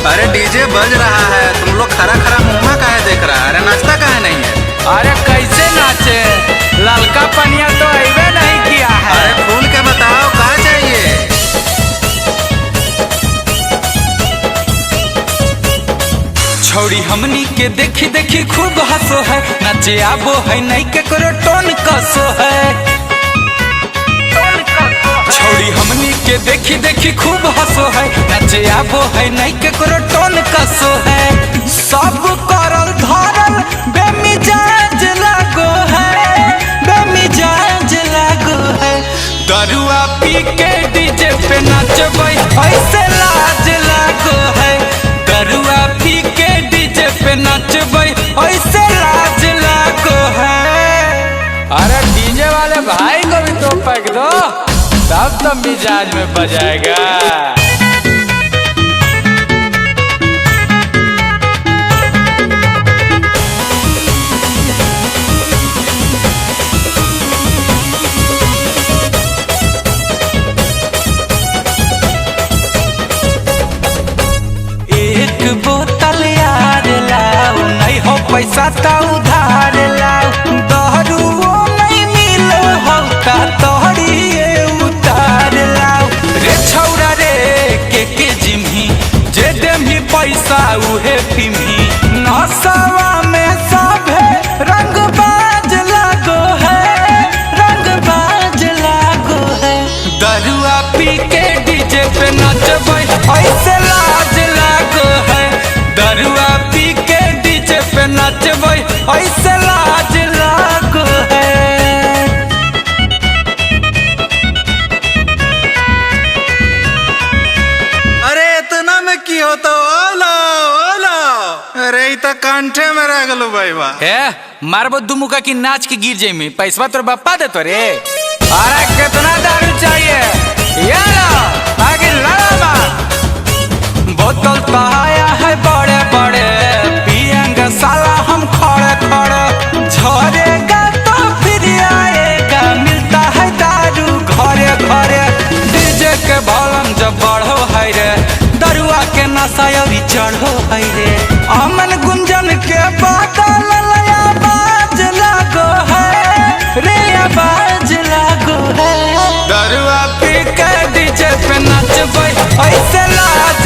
अरे डीजे बज रहा है, तुम लोग खरा खरा मुँह काहे देख रहा है? अरे नाचता काहे नहीं है? अरे कैसे नाचे, ललका पनिया तो अबे नहीं किया है। अरे फूल के बताओ कहाँ चाहिए? छोड़ी हमनी के देखी देखी खूब हंसो है, नाचे आबो है नहीं के करो टोन कसो है। छोड़ी हमनी के देखी देखी खूब हंसो है, नाचे आबो है नहीं के करो टोन कसो है। सब करल धरल बेमिजाज लागो है, बेमिजाज लागो है। दरुआ पी के डीजे पे नाचबै ऐसे लाज लागो है। दरुआ पी के डीजे पे नाचबै ऐसे लाज लागो है। अरे डीजे वाले भाई को भी तो पैक दो, तब तो मिजाज में बजाएगा। एक बोतल यार लाओ, नहीं हो पैसा तो उधार लाओ। दहरुओ नहीं मिलो होता तोहरिए उतार लाओ। रे छौरा रे के जिम्ही, जे देमी पैसा उहे पिम्ही। नसवा में सभे रंगबाज लागो है, रंगबाज लागो है। दरुआ पी के डीजे पे नचबै ऐसे लाज लागो है। दरुआ पी के डीजे पे नचबै ऐसे लाज लागो है। अरे इतना में की हो तो ओला ओला। अरे इ त कंठे में रह गलो भाई बा। ए मारबो दुमुका की नाच के गिर जाई में, पैसा तोर बापा दे तो रे। अरे कितना दारू चाहिए यारा, आगे लड़ा। बोतल तो आया है बड़े बड़े, पियेंगे साला हम खड़े खड़े। झरेगा तो फिर आएगा, मिलता है दारू घरे घरे। डीजे के भोलम जब बढ़ो है रे, दरुआ के नशा अभी चढ़ो है रे। अमन गुंजन के बादल आवाज लागो है रे, आवाज लागो है। दरुआ पी के डीजे पे नचबै ऐसे लाज